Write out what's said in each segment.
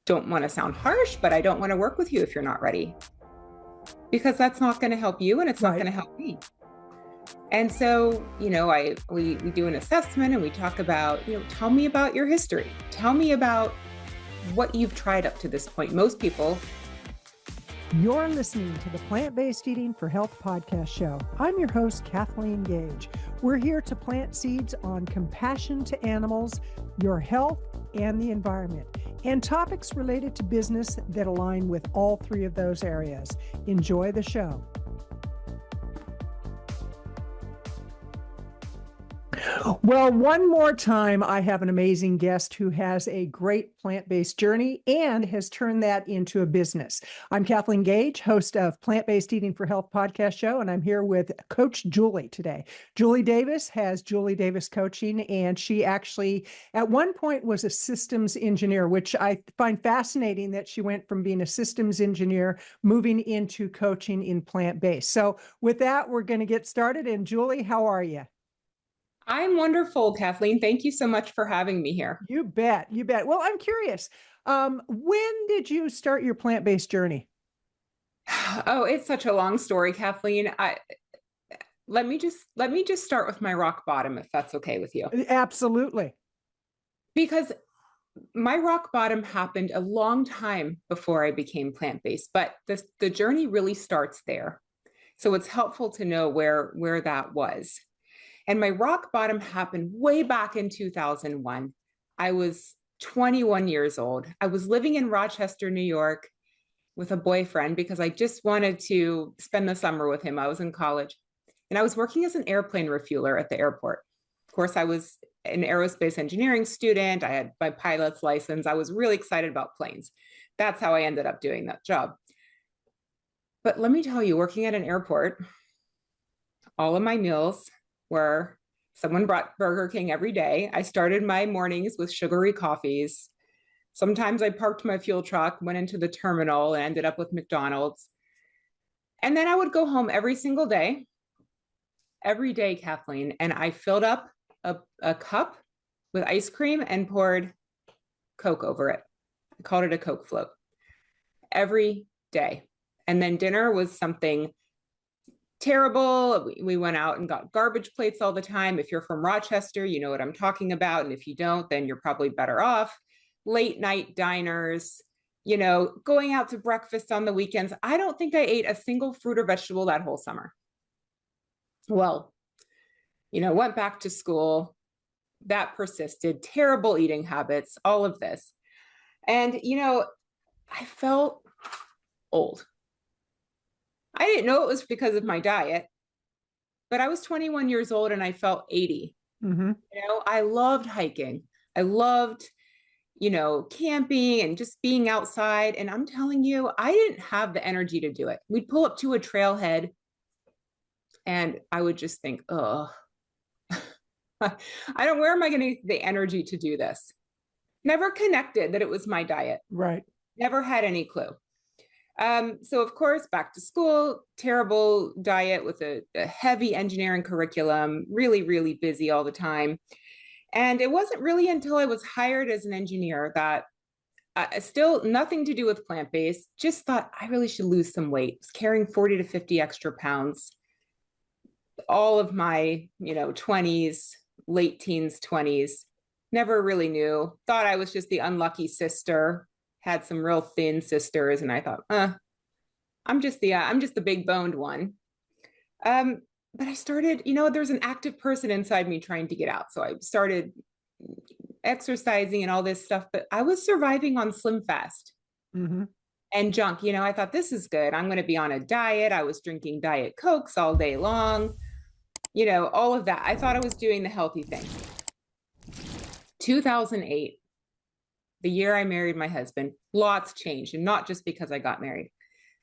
don't want to sound harsh, but I don't want to work with you if you're not ready, because that's not going to help you and it's not Right. going to help me. And so, we do an assessment and we talk about, tell me about your history. Tell me about what you've tried up to this point. Most people. You're listening to the Plant-Based Eating for Health podcast show. I'm your host, Kathleen Gage. We're here to plant seeds on compassion to animals, your health, and the environment, and topics related to business that align with all three of those areas. Enjoy the show. Well, one more time, I have an amazing guest who has a great plant-based journey and has turned that into a business. I'm Kathleen Gage, host of Plant-Based Eating for Health podcast show, and I'm here with Coach Julie today. Julie Davis has Julie Davis Coaching, and she actually at one point was a systems engineer, which I find fascinating that she went from being a systems engineer moving into coaching in plant-based. So with that, we're going to get started. And Julie, how are you? I'm wonderful, Kathleen. Thank you so much for having me here. You bet. You bet. Well, I'm curious. When did you start your plant-based journey? Oh, it's such a long story, Kathleen. Let me just start with my rock bottom, if that's okay with you. Absolutely. Because my rock bottom happened a long time before I became plant-based, but the journey really starts there. So it's helpful to know where that was. And my rock bottom happened way back in 2001. I was 21 years old. I was living in Rochester, New York with a boyfriend because I just wanted to spend the summer with him. I was in college and I was working as an airplane refueler at the airport. Of course, I was an aerospace engineering student. I had my pilot's license. I was really excited about planes. That's how I ended up doing that job. But let me tell you, working at an airport, all of my meals where someone brought Burger King every day. I started my mornings with sugary coffees. Sometimes I parked my fuel truck, went into the terminal, and ended up with McDonald's. And then I would go home every day, Kathleen, and I filled up a cup with ice cream and poured Coke over it. I called it a Coke float every day. And then dinner was something terrible. We went out and got garbage plates all the time. If you're from Rochester, you know what I'm talking about. And if you don't, then you're probably better off. Late night diners, going out to breakfast on the weekends. I don't think I ate a single fruit or vegetable that whole summer. Well, went back to school. That persisted. Terrible eating habits, all of this. And, I felt old. I didn't know it was because of my diet, but I was 21 years old and I felt 80. Mm-hmm. I loved hiking. I loved, camping and just being outside. And I'm telling you, I didn't have the energy to do it. We'd pull up to a trailhead and I would just think, oh, where am I going to get the energy to do this? Never connected that it was my diet. Right. Never had any clue. So of course, back to school, terrible diet with a heavy engineering curriculum, really, really busy all the time. And it wasn't really until I was hired as an engineer that still nothing to do with plant-based, just thought I really should lose some weight. I was carrying 40 to 50 extra pounds. All of my, 20s, late teens, 20s, never really knew, thought I was just the unlucky sister. Had some real thin sisters, and I thought, I'm just the big boned one. But I started, there's an active person inside me trying to get out. So I started exercising and all this stuff, but I was surviving on Slim Fast and junk. I thought this is good. I'm going to be on a diet. I was drinking Diet Cokes all day long, all of that. I thought I was doing the healthy thing. 2008. The year I married my husband, lots changed, and not just because I got married,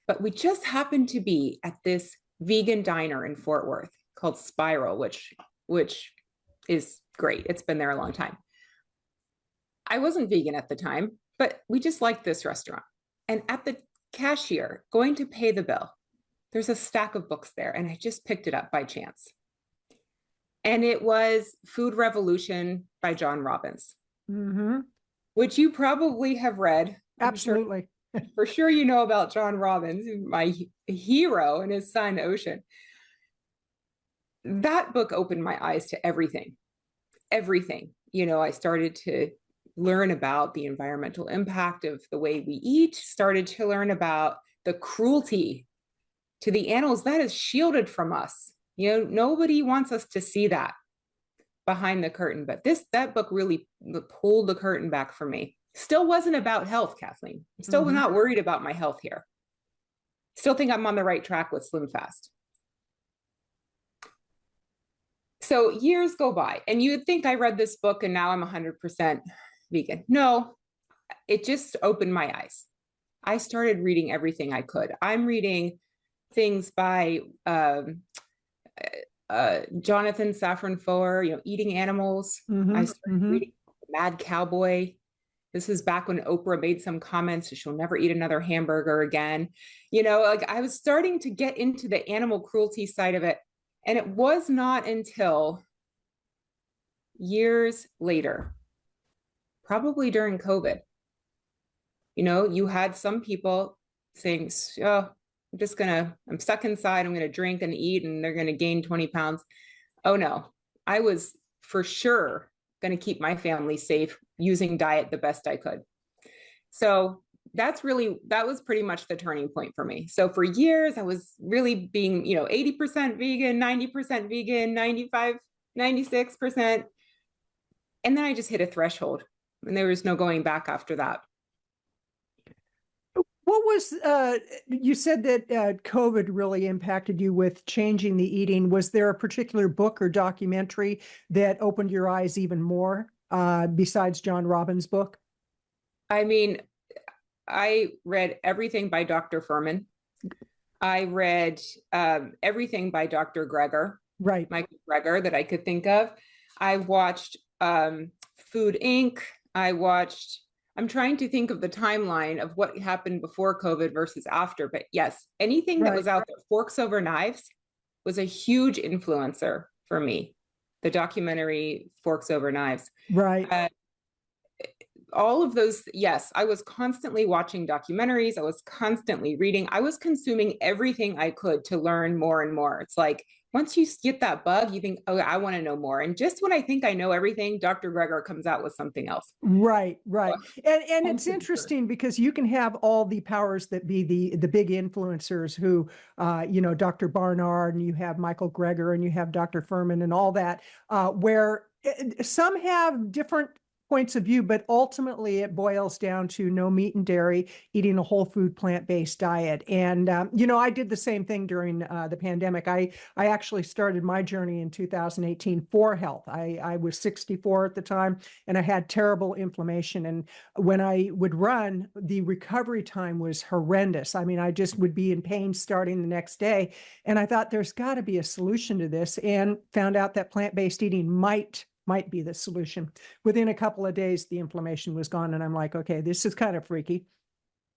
but we just happened to be at this vegan diner in Fort Worth called Spiral, which is great. It's been there a long time. I wasn't vegan at the time, but we just liked this restaurant. And at the cashier, going to pay the bill, there's a stack of books there, and I just picked it up by chance. And it was Food Revolution by John Robbins. Mm-hmm. Which you probably have read. I'm sure Absolutely. for sure you know about John Robbins, my hero, and his son Ocean. That book opened my eyes to everything. Everything. I started to learn about the environmental impact of the way we eat, started to learn about the cruelty to the animals that is shielded from us. Nobody wants us to see that behind the curtain, but that book really pulled the curtain back for me. Still wasn't about health, Kathleen. I'm still not worried about my health here. Still think I'm on the right track with Slim Fast. So years go by, and you would think I read this book and now I'm 100% vegan. No, it just opened my eyes. I started reading everything I could. I'm reading things by Jonathan Safran Foer, Eating Animals. I started reading Mad Cowboy. This was back when Oprah made some comments, she'll never eat another hamburger again. I was starting to get into the animal cruelty side of it. And it was not until years later, probably during COVID, you had some people saying, oh, I'm stuck inside, I'm going to drink and eat, and they're going to gain 20 pounds. Oh no, I was for sure going to keep my family safe using diet the best I could. So that was pretty much the turning point for me. So for years, I was really being, 80% vegan, 90% vegan, 95, 96%. And then I just hit a threshold and there was no going back after that. What was, you said that COVID really impacted you with changing the eating. Was there a particular book or documentary that opened your eyes even more besides John Robbins' book? I mean, I read everything by Dr. Furman. I read everything by Dr. Greger, right? Michael Greger, that I could think of. I watched Food Inc. I'm trying to think of the timeline of what happened before COVID versus after. But yes, anything that was out there, Forks Over Knives was a huge influencer for me. The documentary Forks Over Knives. Right. All of those, yes, I was constantly watching documentaries. I was constantly reading. I was consuming everything I could to learn more and more. It's like, once you get that bug, you think, oh, I want to know more. And just when I think I know everything, Dr. Greger comes out with something else. Right. And it's interesting because you can have all the powers that be, the big influencers who, Dr. Barnard, and you have Michael Greger, and you have Dr. Furman and all that, where some have different points of view, but ultimately it boils down to no meat and dairy, eating a whole food plant-based diet. And I did the same thing during the pandemic. I actually started my journey in 2018 for health. I was 64 at the time, and I had terrible inflammation. And when I would run, the recovery time was horrendous. I mean, I just would be in pain starting the next day. And I thought there's got to be a solution to this, and found out that plant-based eating might be the solution. Within a couple of days, the inflammation was gone. And I'm like, okay, this is kind of freaky.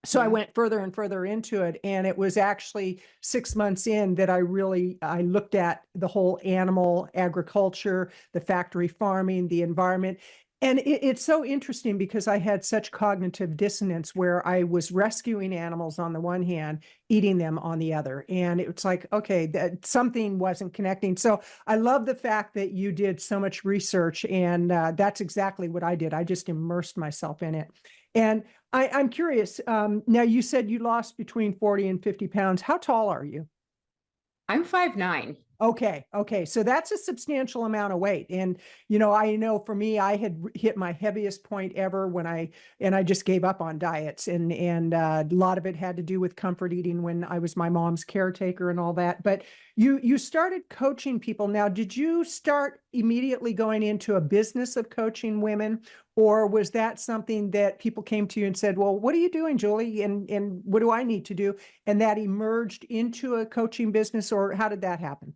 So I went further and further into it. And it was actually 6 months in that I looked at the whole animal agriculture, the factory farming, the environment. And it's so interesting because I had such cognitive dissonance where I was rescuing animals on the one hand, eating them on the other. And it's like, okay, that something wasn't connecting. So I love the fact that you did so much research, and that's exactly what I did. I just immersed myself in it. And I'm curious, now you said you lost between 40 and 50 pounds. How tall are you? I'm 5'9". Okay. So that's a substantial amount of weight. And, I know for me, I had hit my heaviest point ever when I just gave up on diets. And a lot of it had to do with comfort eating when I was my mom's caretaker and all that. But you started coaching people. Now, did you start immediately going into a business of coaching women? Or was that something that people came to you and said, well, what are you doing, Julie? And what do I need to do? And that emerged into a coaching business, or how did that happen?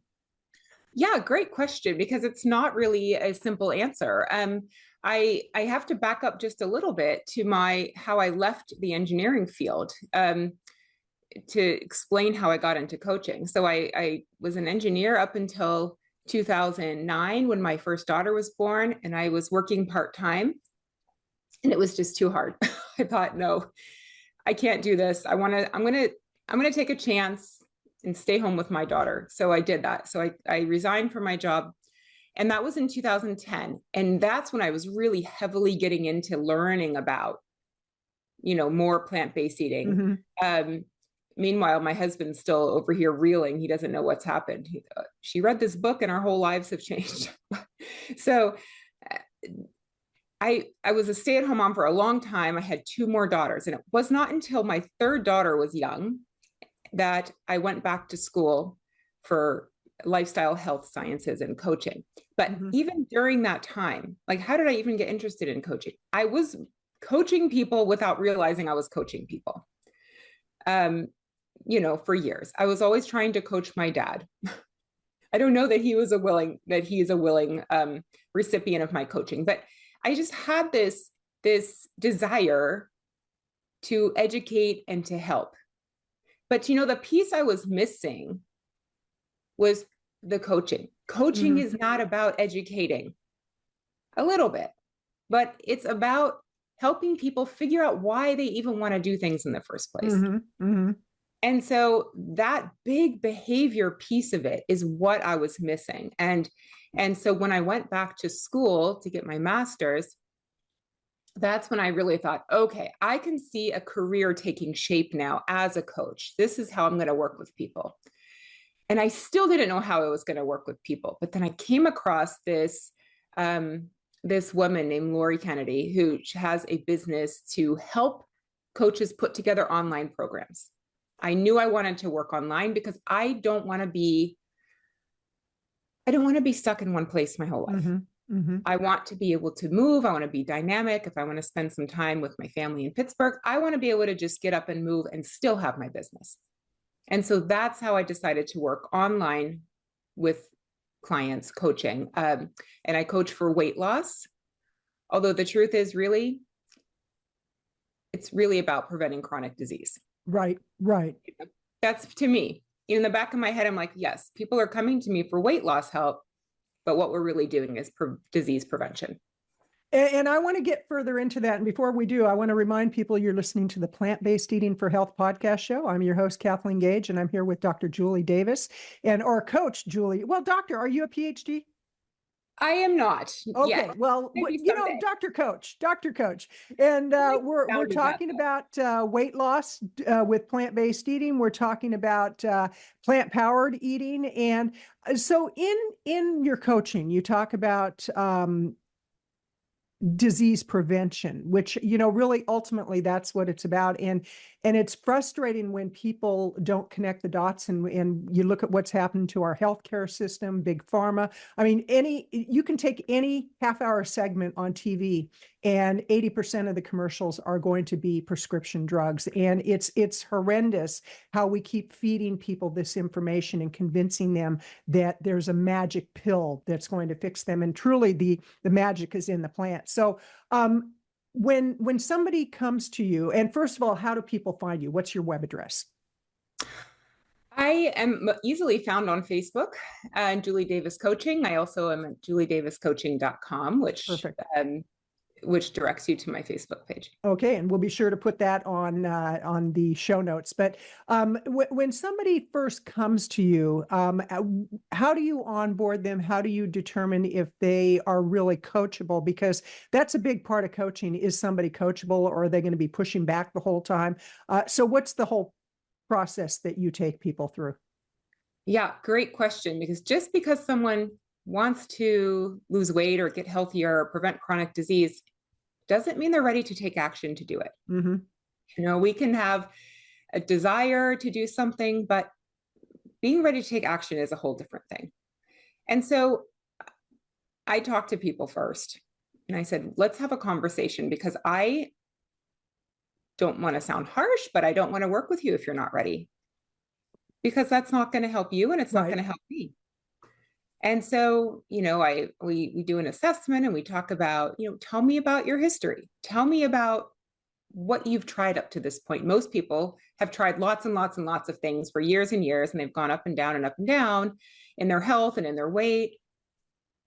Yeah, great question, because it's not really a simple answer. I have to back up just a little bit to how I left the engineering field to explain how I got into coaching. So I was an engineer up until 2009 when my first daughter was born, and I was working part-time, and it was just too hard. I thought, no, I can't do this. I'm going to take a chance and stay home with my daughter. So I did that. So I resigned from my job, and that was in 2010. And that's when I was really heavily getting into learning about, more plant-based eating. Meanwhile, my husband's still over here reeling. He doesn't know what's happened. She read this book and our whole lives have changed. So I was a stay-at-home mom for a long time. I had 2 more daughters, and it was not until my 3rd daughter was young that I went back to school for lifestyle health sciences and coaching. But even during that time, like, how did I even get interested in coaching? I was coaching people without realizing I was coaching people. For years, I was always trying to coach my dad. I don't know that he is a willing recipient of my coaching, but I just had this desire to educate and to help. But the piece I was missing was the coaching. Coaching is not about educating, a little bit, but it's about helping people figure out why they even want to do things in the first place. And so that big behavior piece of it is what I was missing. And so when I went back to school to get my master's, that's when I really thought, okay, I can see a career taking shape now as a coach. This is how I'm going to work with people. And I still didn't know how I was going to work with people. But then I came across this woman named Lori Kennedy, who has a business to help coaches put together online programs. I knew I wanted to work online because I don't want to be stuck in one place my whole life. I want to be able to move. I want to be dynamic. If I want to spend some time with my family in Pittsburgh, I want to be able to just get up and move and still have my business. And so that's how I decided to work online with clients coaching. And I coach for weight loss. Although the truth is it's really about preventing chronic disease. Right. That's, to me, in the back of my head, I'm like, yes, people are coming to me for weight loss help, but what we're really doing is disease prevention. And I want to get further into that. And before we do, I want to remind people you're listening to the Plant-Based Eating for Health podcast show. I'm your host, Kathleen Gage, and I'm here with Dr. Julie Davis and our coach, Julie. Well, doctor, are you a PhD? I am not. Okay. Yet. Well, Dr. Coach. And we're talking about weight loss with plant-based eating. We're talking about plant-powered eating. And so in your coaching, you talk about disease prevention, which, really ultimately that's what it's about. And it's frustrating when people don't connect the dots and you look at what's happened to our healthcare system, big pharma. I mean, you can take any half-hour segment on TV and 80% of the commercials are going to be prescription drugs. And it's horrendous how we keep feeding people this information and convincing them that there's a magic pill that's going to fix them. And truly the magic is in the plant. So when somebody comes to you, and first of all, how do people find you? What's your web address? I am easily found on Facebook, Julie Davis Coaching. I also am at juliedaviscoaching.com, which directs you to my Facebook page. Okay, and we'll be sure to put that on the show notes. But when somebody first comes to you, how do you onboard them? How do you determine if they are really coachable? Because that's a big part of coaching. Is somebody coachable, or are they going to be pushing back the whole time? So what's the whole process that you take people through? Yeah, great question. Because just because someone wants to lose weight or get healthier or prevent chronic disease doesn't mean they're ready to take action to do it. We can have a desire to do something, but being ready to take action is a whole different thing. And so I talked to people first and I said, let's have a conversation, because I don't want to sound harsh, but I don't want to work with you if you're not ready, because that's not going to help you and it's not going to help me. And so, we do an assessment and we talk about, tell me about your history. Tell me about what you've tried up to this point. Most people have tried lots and lots and lots of things for years and years, and they've gone up and down in their health and in their weight.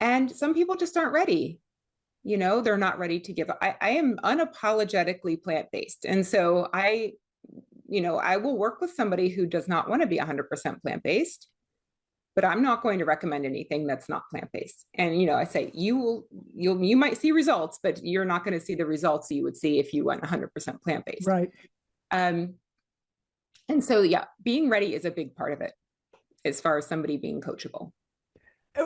And some people just aren't ready. they're not ready to give up. I am unapologetically plant-based. And so I will work with somebody who does not want to be 100% plant-based, but I'm not going to recommend anything that's not plant-based. And, I say you might see results, but you're not going to see the results you would see if you went 100% plant-based. Right. And so, yeah, being ready is a big part of it as far as somebody being coachable.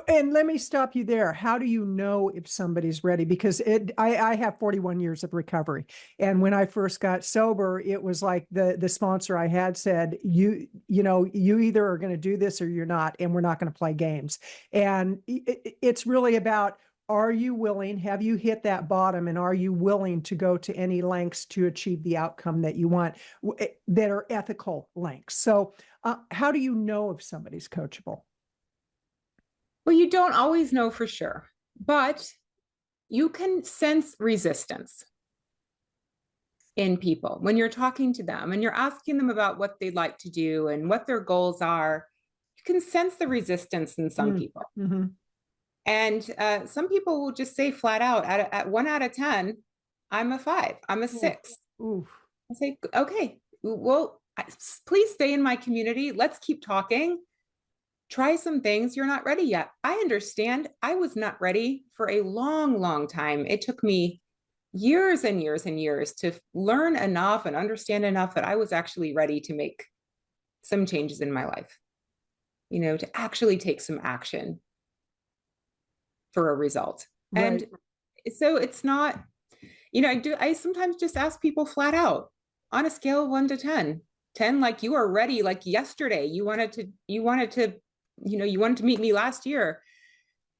And let me stop you there. How do you know if somebody's ready? Because I have 41 years of recovery. And when I first got sober, it was like the sponsor I had said, you either are going to do this or you're not, and we're not going to play games. And it's really about, are you willing? Have you hit that bottom? And are you willing to go to any lengths to achieve the outcome that you want, that are ethical lengths? So how do you know if somebody's coachable? Well, you don't always know for sure, but you can sense resistance in people when you're talking to them and you're asking them about what they'd like to do and what their goals are. You can sense the resistance in some people. Mm-hmm. And some people will just say flat out, at 1 out of 10, I'm a 5, I'm a 6. Oof. I say, okay, well, please stay in my community. Let's keep talking. Try some things. You're not ready yet. I understand. I was not ready for a long, long time. It took me years and years and years to learn enough and understand enough that I was actually ready to make some changes in my life, to actually take some action for a result. Right. And so it's not, I sometimes just ask people flat out on a scale of 1 to 10, 10, like you are ready, like yesterday, you wanted to meet me last year,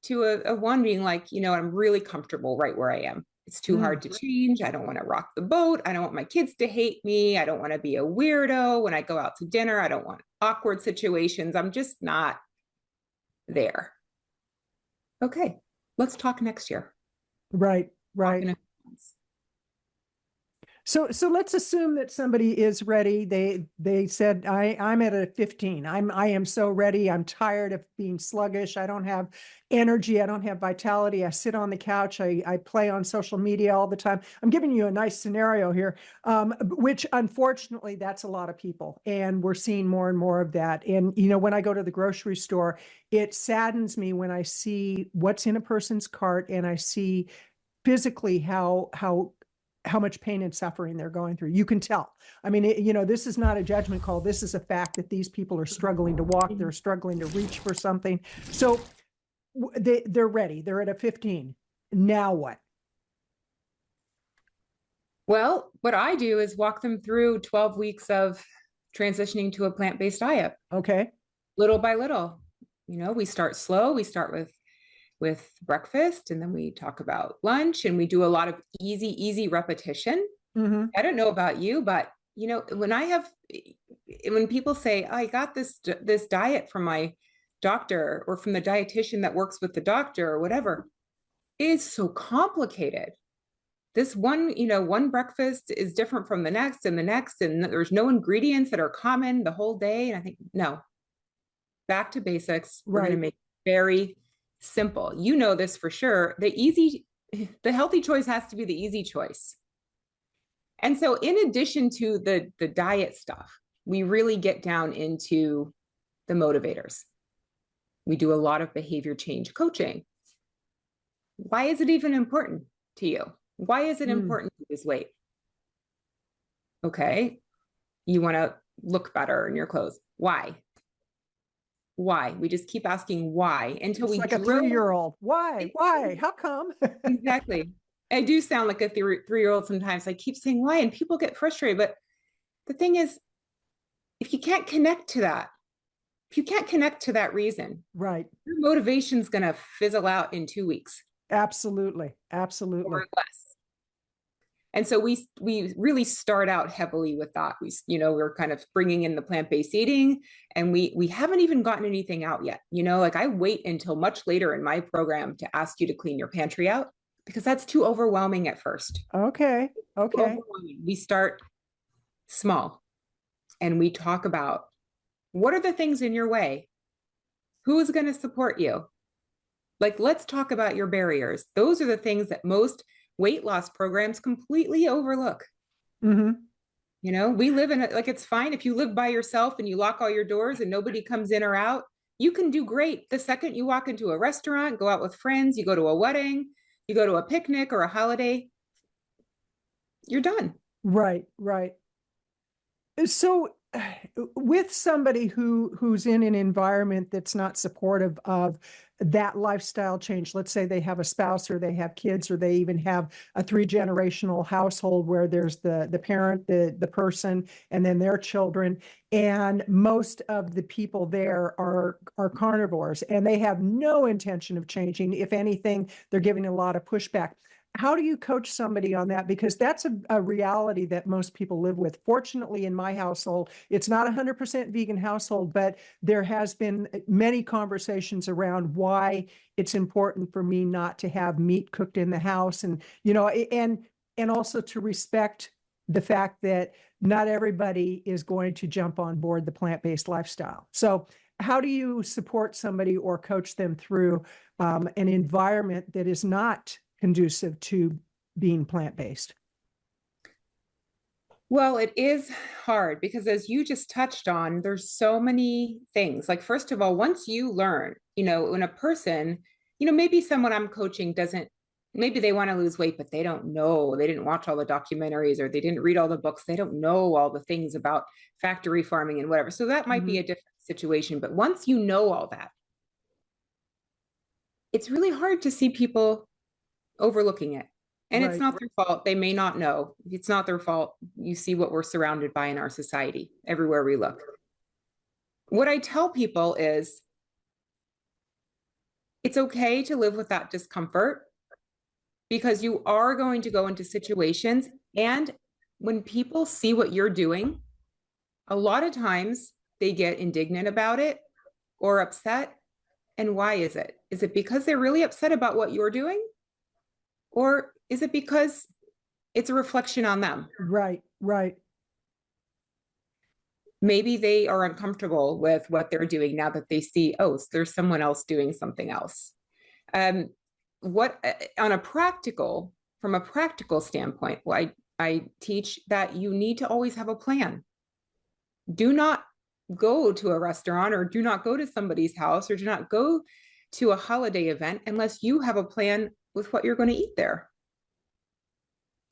to a 1 being like, I'm really comfortable right where I am. It's too hard to change. I don't want to rock the boat. I don't want my kids to hate me. I don't want to be a weirdo when I go out to dinner. I don't want awkward situations. I'm just not there. Okay, let's talk next year. Right. So let's assume that somebody is ready. They said, I'm at a 15. I am so ready. I'm tired of being sluggish. I don't have energy. I don't have vitality. I sit on the couch. I play on social media all the time. I'm giving you a nice scenario here, which unfortunately that's a lot of people. And we're seeing more and more of that. And, when I go to the grocery store, it saddens me when I see what's in a person's cart and I see physically how much pain and suffering they're going through. You can tell. I mean, this is not a judgment call. This is a fact that these people are struggling to walk. They're struggling to reach for something. So they're ready. They're at a 15. Now what? Well, what I do is walk them through 12 weeks of transitioning to a plant-based diet. Okay. Little by little. We start slow. We start with breakfast, and then we talk about lunch, and we do a lot of easy repetition. Mm-hmm. I don't know about you, but when people say, oh, I got this diet from my doctor or from the dietitian that works with the doctor or whatever, it's so complicated. This one breakfast is different from the next, and there's no ingredients that are common the whole day. And I think, no, back to basics. We're going to make it very simple. This for sure. The healthy choice has to be the easy choice. And so in addition to the diet stuff, we really get down into the motivators. We do a lot of behavior change coaching. Why is it even important to you? Why is it important to lose weight? Okay. You want to look better in your clothes. Why? We just keep asking why until we like a 3-year-old. Why? How come? Exactly. I do sound like a 3-year-old sometimes. I keep saying why, and people get frustrated. But the thing is, if you can't connect to that reason, right, your motivation's going to fizzle out in 2 weeks. Absolutely. Or less. And so we really start out heavily with that. We're kind of bringing in the plant-based eating, and we haven't even gotten anything out yet. I wait until much later in my program to ask you to clean your pantry out, because that's too overwhelming at first. Okay. We start small, and we talk about what are the things in your way? Who is going to support you? Like, let's talk about your barriers. Those are the things that most weight loss programs completely overlook. Mm-hmm. You know, we live in it, like, it's fine if you live by yourself and you lock all your doors and nobody comes in or out. You can do great the second you walk into a restaurant, go out with friends, you go to a wedding, you go to a picnic or a holiday, you're done. Right, right. So with somebody who's in an environment that's not supportive of that lifestyle change, let's say they have a spouse or they have kids or they even have a three-generational household where there's the parent, the person, and then their children, and most of the people there are carnivores and they have no intention of changing. If anything, they're giving a lot of pushback. How do you coach somebody on that? Because that's a reality that most people live with. Fortunately, in my household, it's not a 100% vegan household, but there has been many conversations around why it's important for me not to have meat cooked in the house, and and also to respect the fact that not everybody is going to jump on board the plant-based lifestyle. So how do you support somebody or coach them through an environment that is not conducive to being plant-based? Well, it is hard because, as you just touched on, there's so many things. Like, first of all, once you learn, when a person, maybe someone I'm coaching doesn't, maybe they want to lose weight, but they don't know, they didn't watch all the documentaries or they didn't read all the books. They don't know all the things about factory farming and whatever. So that might be a different situation. But once you know all that, it's really hard to see people overlooking it. And it's Right. not their fault. They may not know. It's not their fault. You see what we're surrounded by in our society, everywhere we look. What I tell people is it's okay to live with that discomfort because you are going to go into situations. And when people see what you're doing, a lot of times they get indignant about it or upset. And why is it? Is it because they're really upset about what you're doing? Or is it because it's a reflection on them? Right, right. Maybe they are uncomfortable with what they're doing now that they see, oh, there's someone else doing something else. What on a practical, from a practical standpoint, well, I teach that you need to always have a plan. Do not go to a restaurant or do not go to somebody's house or do not go to a holiday event unless you have a plan with what you're going to eat there.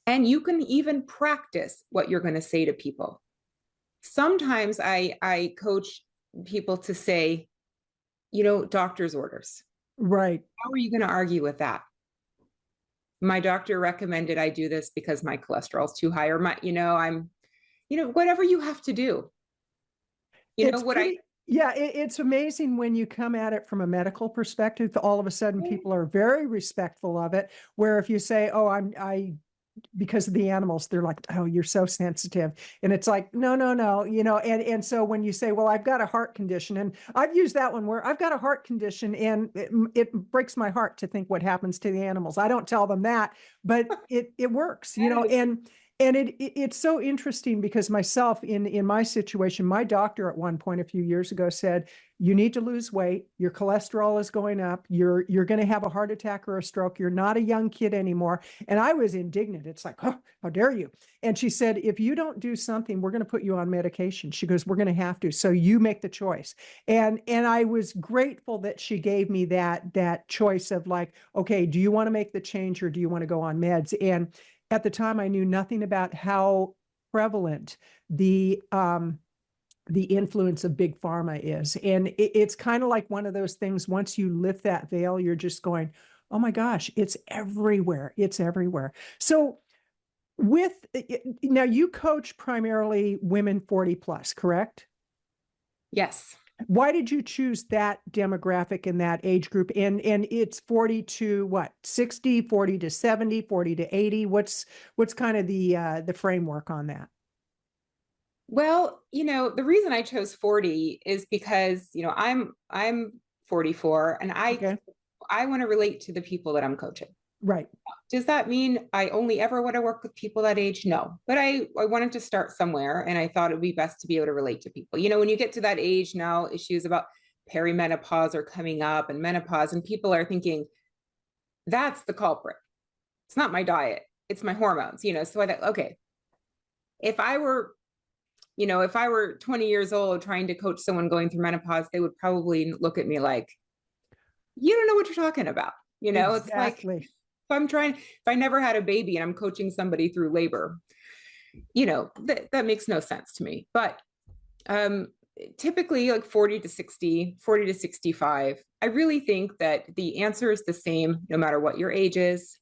And you can even practice what you're going to say to people. Sometimes I coach people to say, doctor's orders. Right. How are you going to argue with that? My doctor recommended I do this because my cholesterol's too high, or whatever you have to do. It's amazing when you come at it from a medical perspective. All of a sudden, people are very respectful of it. Where if you say, "Oh, I because of the animals," they're like, "Oh, you're so sensitive," and it's like, no, and so when you say, "Well, I've got a heart condition," and I've used that one where I've got a heart condition, and it breaks my heart to think what happens to the animals. I don't tell them that, but it works, and it's so interesting because myself in my situation, my doctor at one point a few years ago said, "You need to lose weight. Your cholesterol is going up. You're going to have a heart attack or a stroke. You're not a young kid anymore." And I was indignant. It's like, "Oh, how dare you?" And she said, "If you don't do something, we're going to put you on medication." She goes, "We're going to have to. So you make the choice." And I was grateful that she gave me that choice of like, okay, do you want to make the change or do you want to go on meds? And at the time, I knew nothing about how prevalent the influence of big pharma is. And it's kind of like one of those things, once you lift that veil, you're just going, oh my gosh, it's everywhere. It's everywhere. So now you coach primarily women 40 plus, correct? Yes. Why did you choose that demographic in that age group? And it's 40 to what, 60, 40 to 70, 40 to 80? What's kind of the framework on that? Well, the reason I chose 40 is because, I'm 44 and Okay. I want to relate to the people that I'm coaching. Right. Does that mean I only ever want to work with people that age? No, but I wanted to start somewhere and I thought it would be best to be able to relate to people. When you get to that age now, issues about perimenopause are coming up and menopause, and people are thinking, that's the culprit. It's not my diet, it's my hormones, So I thought, okay, if I were, if I were 20 years old trying to coach someone going through menopause, they would probably look at me like, you don't know what you're talking about. It's like, Exactly. if I never had a baby and I'm coaching somebody through labor, that makes no sense to me. But typically like 40 to 60, 40 to 65, I really think that the answer is the same no matter what your age is.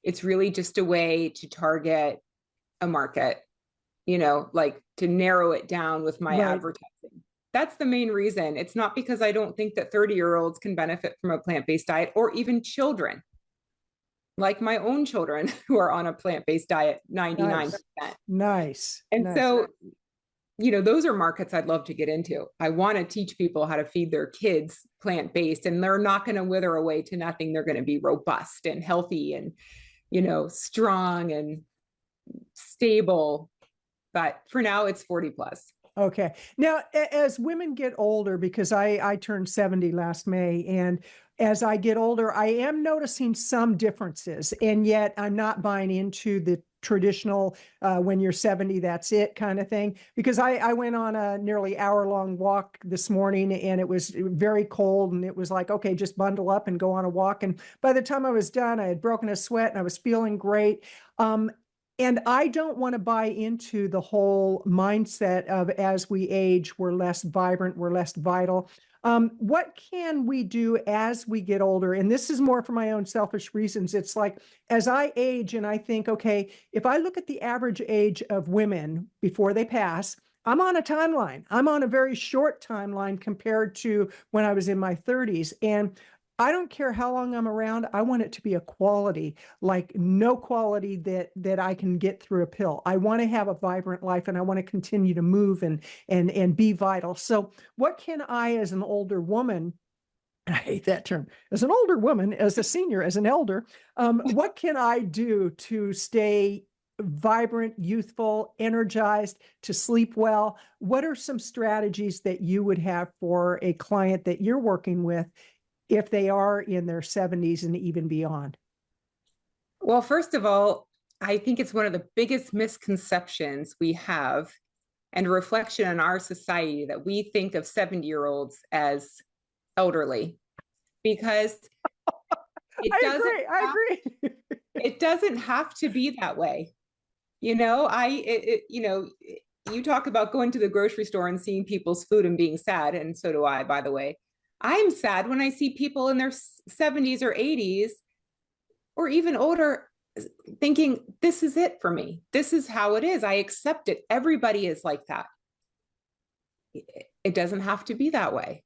It's really just a way to target a market, like to narrow it down with my Right. advertising. That's the main reason. It's not because I don't think that 30-year-olds can benefit from a plant-based diet, or even children, like my own children who are on a plant-based diet 99%. Nice. And Nice. so, those are markets I'd love to get into. I want to teach people how to feed their kids plant-based, and they're not going to wither away to nothing. They're going to be robust and healthy and, strong and stable. But for now, it's 40 plus. Okay. Now, as women get older, because I turned 70 last May, and as I get older, I am noticing some differences, and yet I'm not buying into the traditional when you're 70, that's it kind of thing. Because I went on a nearly hour-long walk this morning, and it was very cold, and it was like, okay, just bundle up and go on a walk. And by the time I was done, I had broken a sweat and I was feeling great. And I don't want to buy into the whole mindset of as we age, we're less vibrant, we're less vital. What can we do as we get older? And this is more for my own selfish reasons. It's like, as I age and I think, okay, if I look at the average age of women before they pass, I'm on a timeline. I'm on a very short timeline compared to when I was in my 30s. And I don't care how long I'm around. I want it to be a quality, like no quality that I can get through a pill. I want to have a vibrant life, and I want to continue to move and be vital. So what can I, as an older woman, I hate that term, as an older woman, as a senior, as an elder, what can I do to stay vibrant, youthful, energized, to sleep well? What are some strategies that you would have for a client that you're working with if they are in their 70s and even beyond? Well, first of all, I think it's one of the biggest misconceptions we have, and a reflection in our society, that we think of 70-year-olds as elderly, because I agree. it doesn't have to be that way. You talk about going to the grocery store and seeing people's food and being sad, and so do I, by the way. I am sad when I see people in their 70s or 80s or even older thinking, this is it for me. This is how it is. I accept it. Everybody is like that. It doesn't have to be that way.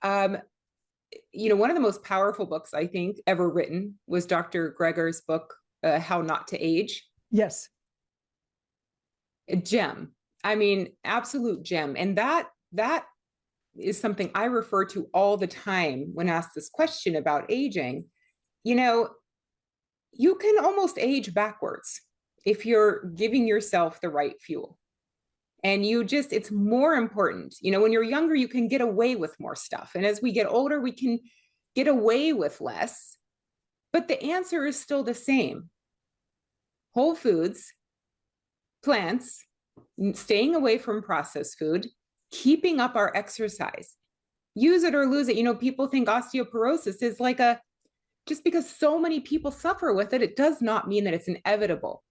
One of the most powerful books I think ever written was Dr. Greger's book, How Not to Age. Yes. A gem. I mean, absolute gem. And that is something I refer to all the time when asked this question about aging. You can almost age backwards if you're giving yourself the right fuel. And it's more important. When you're younger, you can get away with more stuff. And as we get older, we can get away with less. But the answer is still the same. Whole foods, plants, staying away from processed food, keeping up our exercise. Use it or lose it. People think osteoporosis is like just because so many people suffer with it, it does not mean that it's inevitable.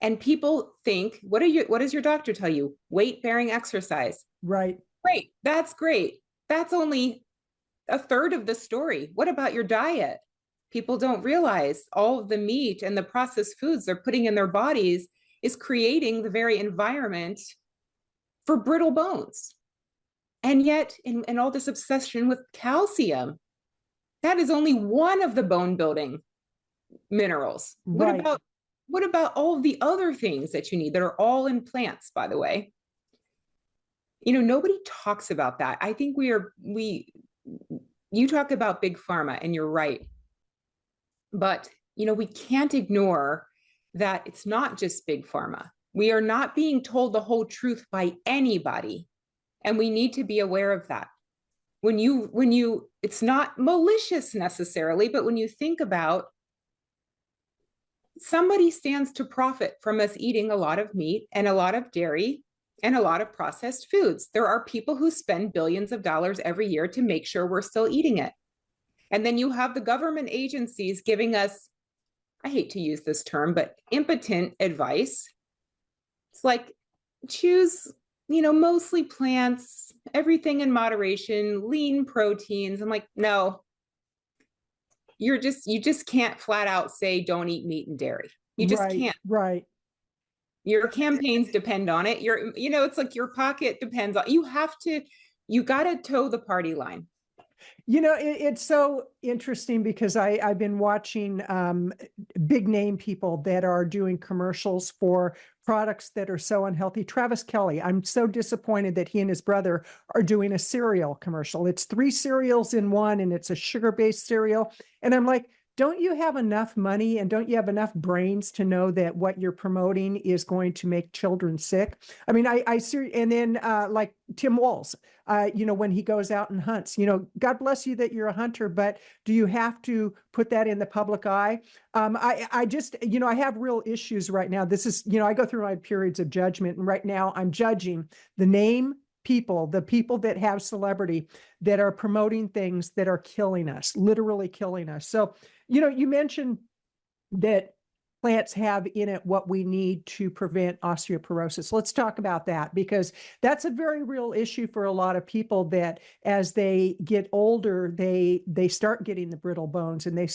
And people think, what does your doctor tell you? Weight-bearing exercise. Right. Great. That's great. That's only a third of the story. What about your diet? People don't realize all of the meat and the processed foods they're putting in their bodies is creating the very environment for brittle bones. And yet, in all this obsession with calcium, that is only one of the bone building minerals. Right. What about all of the other things that you need that are all in plants, by the way? Nobody talks about that. I think you talk about big pharma, and you're right. But, we can't ignore that it's not just big pharma. We are not being told the whole truth by anybody. And we need to be aware of that. it's not malicious necessarily, but when you think about, somebody stands to profit from us eating a lot of meat and a lot of dairy and a lot of processed foods. There are people who spend billions of dollars every year to make sure we're still eating it. And then you have the government agencies giving us, I hate to use this term, but impotent advice. It's like, choose, mostly plants, everything in moderation, lean proteins. I'm like, no, you just can't flat out say don't eat meat and dairy. You just Right, can't. right. Your campaigns depend on it. It's like your pocket depends on, you got to toe the party line. It's so interesting because I've been watching big name people that are doing commercials for products that are so unhealthy. Travis Kelly, I'm so disappointed that he and his brother are doing a cereal commercial. It's 3 cereals in one, and it's a sugar-based cereal. And I'm like, don't you have enough money and don't you have enough brains to know that what you're promoting is going to make children sick? I mean, and then like Tim Walz, when he goes out and hunts, God bless you that you're a hunter, but do you have to put that in the public eye? I just, I have real issues right now. This is, I go through my periods of judgment, and right now I'm judging the the people that have celebrity that are promoting things that are killing us, literally killing us. So, you mentioned that plants have in it what we need to prevent osteoporosis. Let's talk about that, because that's a very real issue for a lot of people, that as they get older, they start getting the brittle bones, and I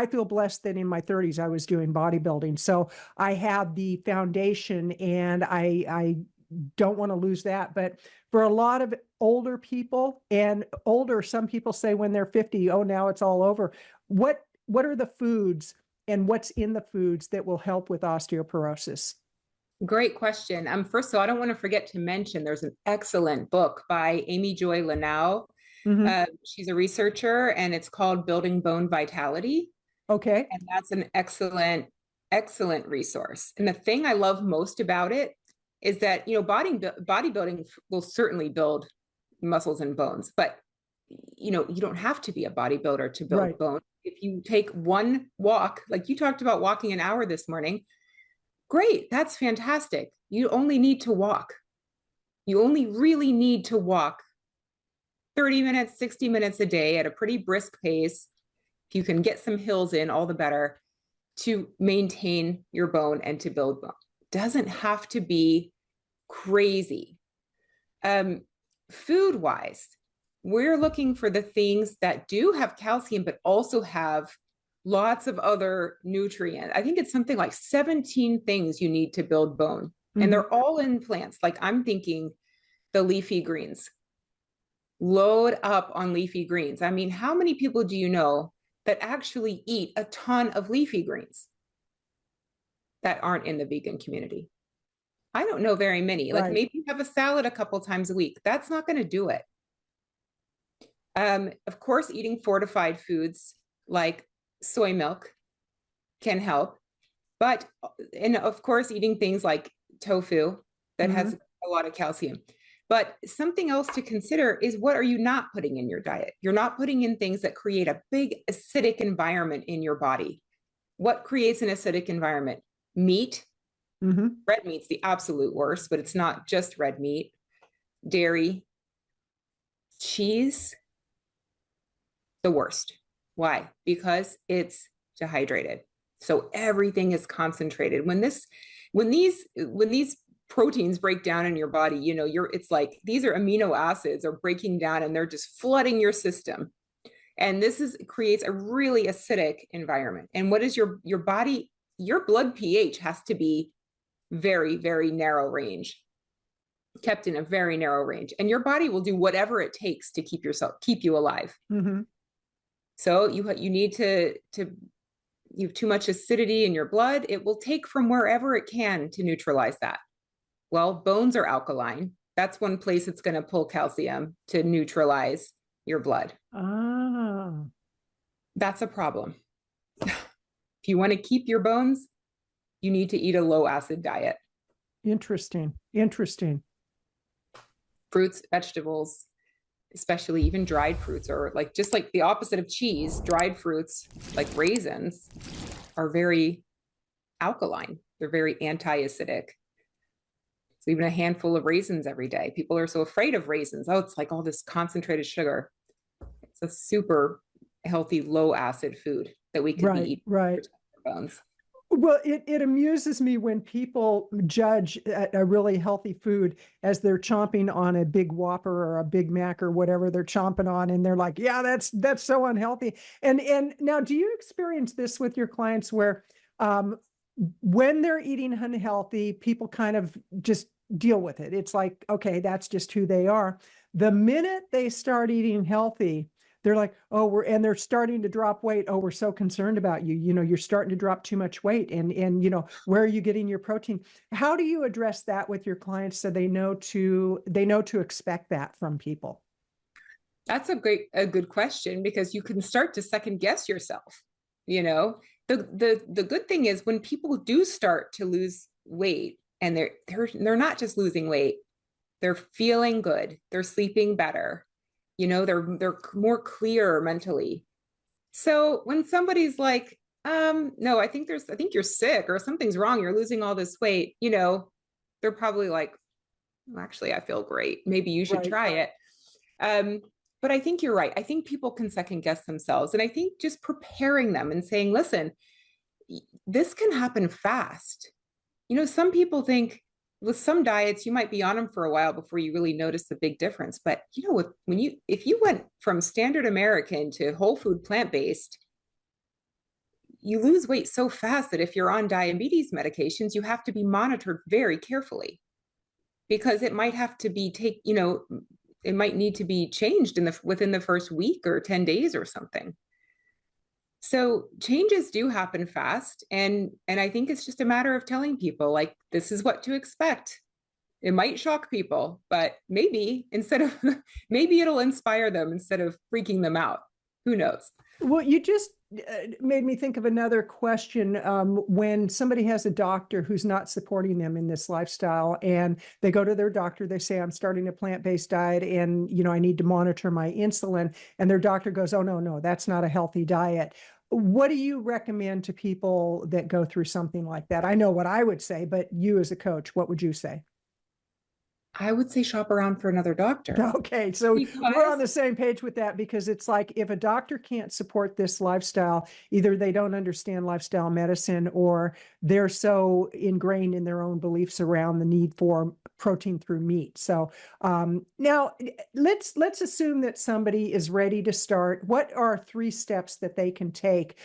feel blessed that in my 30s I was doing bodybuilding. So I have the foundation, and I don't want to lose that. But for a lot of older people, and older, some people say when they're 50, oh, now it's all over. What are the foods and what's in the foods that will help with osteoporosis? Great question. First of all, I don't want to forget to mention there's an excellent book by Amy Joy Lanau. Mm-hmm. She's a researcher, and it's called Building Bone Vitality. Okay. And that's an excellent, excellent resource. And the thing I love most about it is that, bodybuilding will certainly build muscles and bones, but you don't have to be a bodybuilder to build bone. If you take one walk, like you talked about walking an hour this morning, great, that's fantastic. You only need to walk. You only really need to walk 30 minutes, 60 minutes a day at a pretty brisk pace. If you can get some hills in, all the better, to maintain your bone and to build bone. Doesn't have to be crazy. Food wise, we're looking for the things that do have calcium, but also have lots of other nutrients. I think it's something like 17 things you need to build bone. Mm-hmm. And they're all in plants. Like, I'm thinking the leafy greens. Load up on leafy greens. I mean, how many people do you know that actually eat a ton of leafy greens that aren't in the vegan community? I don't know very many. Like, maybe you have a salad a couple times a week. That's not going to do it. Of course, eating fortified foods like soy milk can help, and of course, eating things like tofu that has a lot of calcium. But something else to consider is, what are you not putting in your diet? You're not putting in things that create a big acidic environment in your body. What creates an acidic environment? Meat. Red meat's the absolute worst, but it's not just red meat. Dairy, cheese, the worst. Why? Because it's dehydrated. So everything is concentrated. When these proteins break down in your body, it's like these are amino acids are breaking down, and they're just flooding your system. And this creates a really acidic environment. And what is your body? Your blood pH has to be very, very narrow range, kept in a very narrow range. And your body will do whatever it takes to keep you alive. So you need to you have too much acidity in your blood, it will take from wherever it can to neutralize that. Well, bones are alkaline. That's one place it's going to pull calcium to neutralize your blood. That's a problem. If you want to keep your bones, you need to eat a low acid diet. Interesting. Fruits, vegetables, especially even dried fruits, or like just like the opposite of cheese, dried fruits like raisins are very alkaline. They're very anti-acidic. So even a handful of raisins every day. People are so afraid of raisins. Oh, it's like all this concentrated sugar. It's a super healthy, low acid food that we could be Right, eating to right. protect our bones. Well, it amuses me when people judge a really healthy food as they're chomping on a big Whopper or a Big Mac or whatever they're chomping on, and they're like, "Yeah, that's so unhealthy." And now, do you experience this with your clients where, um, when they're eating unhealthy, people kind of just deal with it? It's like, okay, that's just who they are. The minute they start eating healthy, they're like, oh, they're starting to drop weight. Oh, we're so concerned about you. You know, you're starting to drop too much weight. And, where are you getting your protein? How do you address that with your clients so they know to expect that from people? That's a good question, because you can start to second guess yourself. You know, the good thing is when people do start to lose weight, and they're not just losing weight, they're feeling good, they're sleeping better, they're more clear mentally. So when somebody's like, no, I think you're sick or something's wrong, you're losing all this weight, they're probably like, well, actually, I feel great. Maybe you should Right. try it. Um, but I think you're right. I think people can second guess themselves. And I think just preparing them and saying, listen, this can happen fast. Some people think with some diets, you might be on them for a while before you really notice the big difference. But if you went from standard American to whole food plant-based, you lose weight so fast that if you're on diabetes medications, you have to be monitored very carefully, because it might have to be it might need to be changed within the first week or 10 days or something. So changes do happen fast, and I think it's just a matter of telling people, like, this is what to expect. It might shock people, but maybe instead of maybe it'll inspire them instead of freaking them out. Who knows? Well, you just made me think of another question. When somebody has a doctor who's not supporting them in this lifestyle, and they go to their doctor, they say, I'm starting a plant-based diet, and I need to monitor my insulin. And their doctor goes, oh, no, no, that's not a healthy diet. What do you recommend to people that go through something like that? I know what I would say, but you as a coach, what would you say? I would say shop around for another doctor, Okay, so we're on because the same page with that, because it's like if a doctor can't support this lifestyle, either they don't understand lifestyle medicine, or they're so ingrained in their own beliefs around the need for protein through meat. So now let's assume that somebody is ready to start. What are 3 steps that they can take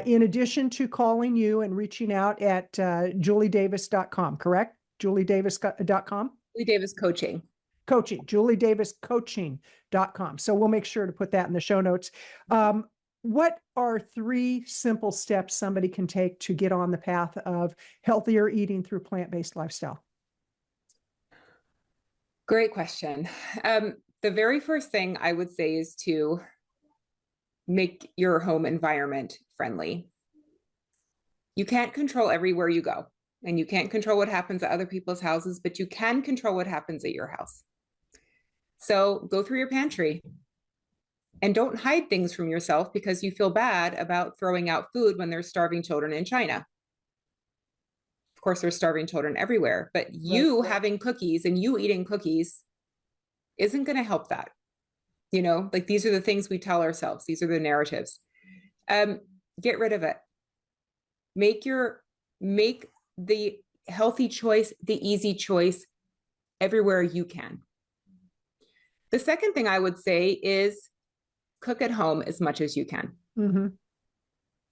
in addition to calling you and reaching out at juliedavis.com, correct? juliedavis.com? Davis coaching. Coaching, juliedaviscoaching.com. So we'll make sure to put that in the show notes. What are 3 simple steps somebody can take to get on the path of healthier eating through plant-based lifestyle? Great question. The very first thing I would say is to make your home environment friendly. You can't control everywhere you go, and you can't control what happens at other people's houses, but you can control what happens at your house. So go through your pantry and don't hide things from yourself because you feel bad about throwing out food when there's starving children in China. Of course, there's starving children everywhere, but you having cookies and you eating cookies isn't going to help that. Like, these are the things we tell ourselves. These are the narratives. Get rid of it. Make the healthy choice, the easy choice everywhere you can. The second thing I would say is cook at home as much as you can. Mm-hmm.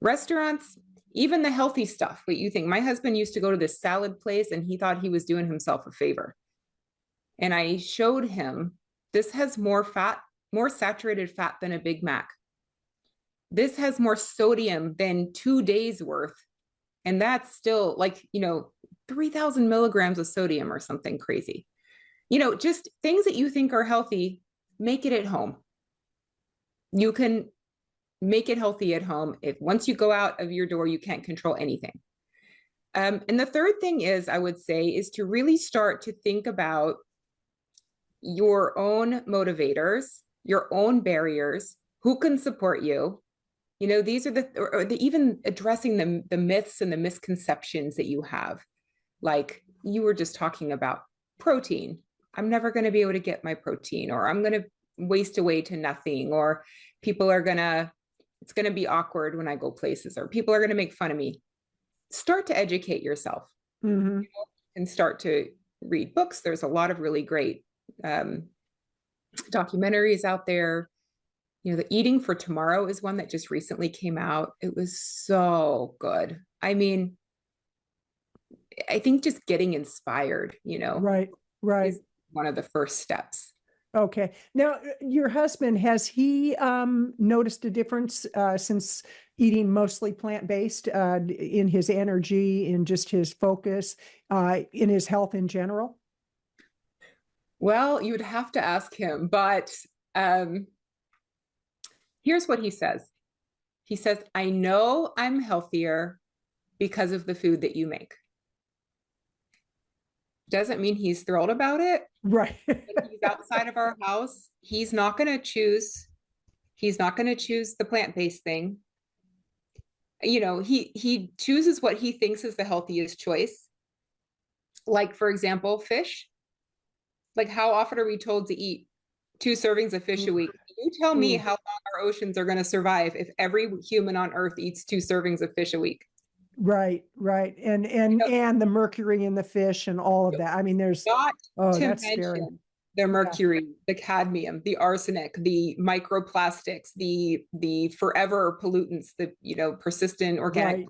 Restaurants, even the healthy stuff, what you think. My husband used to go to this salad place and he thought he was doing himself a favor. And I showed him, this has more fat, more saturated fat than a Big Mac. This has more sodium than 2 days worth. And that's still like, 3,000 milligrams of sodium or something crazy. Just things that you think are healthy, make it at home. You can make it healthy at home. If once you go out of your door, you can't control anything. And the third thing is, I would say, is to really start to think about your own motivators your own barriers, who can support you. You know, these are even addressing the myths and the misconceptions that you have. Like you were just talking about protein. I'm never going to be able to get my protein, or I'm going to waste away to nothing, or it's going to be awkward when I go places, or people are going to make fun of me. Start to educate yourself. Mm-hmm. And start to read books. There's a lot of really great documentaries out there. You know, the Eating for Tomorrow is one that just recently came out. It was so good. I mean, I think just getting inspired, Right. is one of the first steps. Okay. Now, your husband, has he noticed a difference since eating mostly plant-based in his energy, in just his focus, in his health in general? Well, you'd have to ask him, but here's what he says. He says, I know I'm healthier because of the food that you make. Doesn't mean he's thrilled about it. Right. When he's outside of our house, he's not going to choose the plant-based thing. You know, he chooses what he thinks is the healthiest choice. Like, for example, fish. Like, how often are we told to eat 2 servings of fish a week? You tell me how long our oceans are going to survive if every human on Earth eats 2 servings of fish a week. Right. And the mercury in the fish and all of that. I mean, not to that's scary. mention the mercury, the cadmium, the arsenic, the microplastics, the forever pollutants, the persistent organic, Right.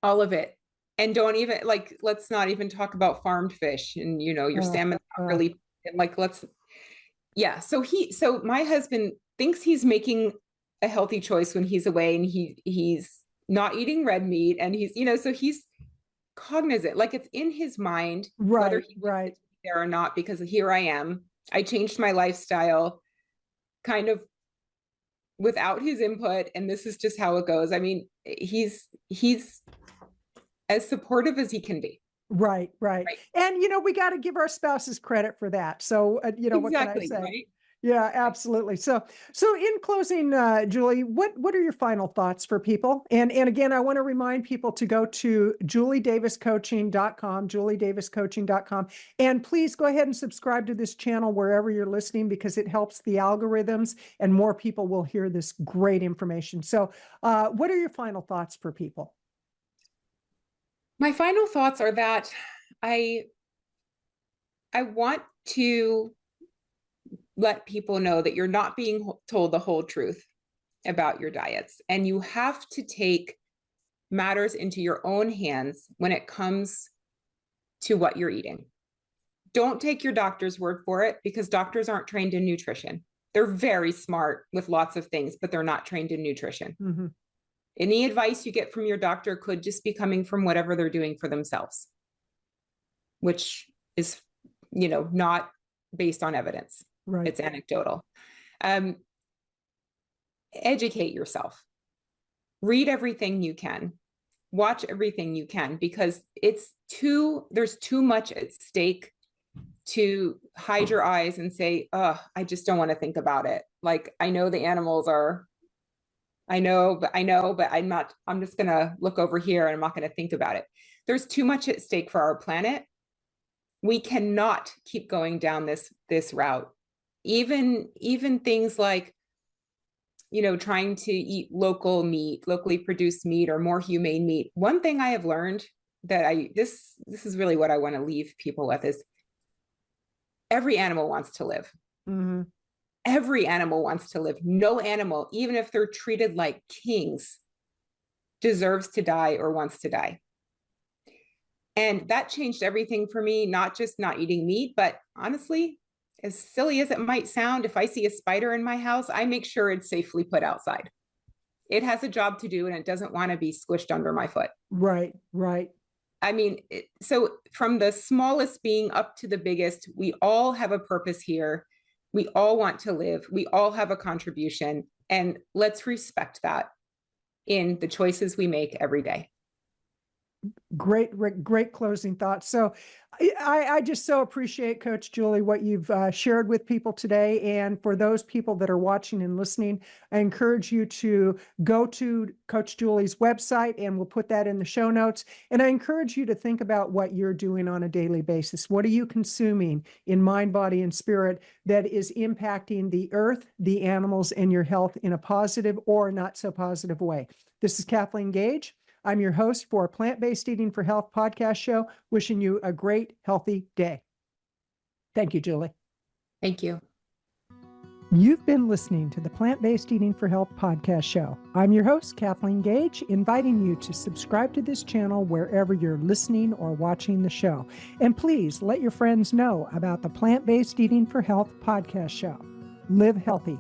all of it. And don't even let's not even talk about farmed fish and your salmon not really so my husband thinks he's making a healthy choice when he's away, and he's not eating red meat, and he's so he's cognizant, like it's in his mind, whether he Right. there or not, because here I am. I changed my lifestyle kind of without his input, and this is just how it goes. I mean, he's as supportive as he can be. Right. And, we got to give our spouses credit for that. So, what can I Exactly, say? right? Yeah, absolutely. So in closing, Julie, what are your final thoughts for people? And again, I want to remind people to go to juliedaviscoaching.com, and please go ahead and subscribe to this channel wherever you're listening, because it helps the algorithms and more people will hear this great information. So, what are your final thoughts for people? My final thoughts are that I want to let people know that you're not being told the whole truth about your diets, and you have to take matters into your own hands when it comes to what you're eating. Don't take your doctor's word for it, because doctors aren't trained in nutrition. They're very smart with lots of things, but they're not trained in nutrition. Mm-hmm. Any advice you get from your doctor could just be coming from whatever they're doing for themselves, which is, not based on evidence. Right. It's anecdotal. Educate yourself. Read everything you can. Watch everything you can, because there's too much at stake to hide your eyes and say, oh, I just don't want to think about it. Like, I know the animals are, I know, but I'm just going to look over here and I'm not going to think about it. There's too much at stake for our planet. We cannot keep going down this route. Even things like, trying to eat locally produced meat, or more humane meat. One thing I have learned that this is really what I want to leave people with is every animal wants to live. Mm-hmm. Every animal wants to live. No animal, even if they're treated like kings, deserves to die or wants to die. And that changed everything for me, not just not eating meat, but honestly, as silly as it might sound, if I see a spider in my house, I make sure it's safely put outside. It has a job to do, and it doesn't want to be squished under my foot. Right. I mean, so from the smallest being up to the biggest, we all have a purpose here. We all want to live. We all have a contribution, and let's respect that in the choices we make every day. Great closing thoughts. So I just so appreciate, Coach Julie, what you've shared with people today. And for those people that are watching and listening, I encourage you to go to Coach Julie's website, and we'll put that in the show notes. And I encourage you to think about what you're doing on a daily basis. What are you consuming in mind, body, and spirit that is impacting the earth, the animals, and your health in a positive or not so positive way? This is Kathleen Gage. I'm your host for Plant-Based Eating for Health podcast show, wishing you a great, healthy day. Thank you, Julie. Thank you. You've been listening to the Plant-Based Eating for Health podcast show. I'm your host, Kathleen Gage, inviting you to subscribe to this channel wherever you're listening or watching the show. And please let your friends know about the Plant-Based Eating for Health podcast show. Live healthy.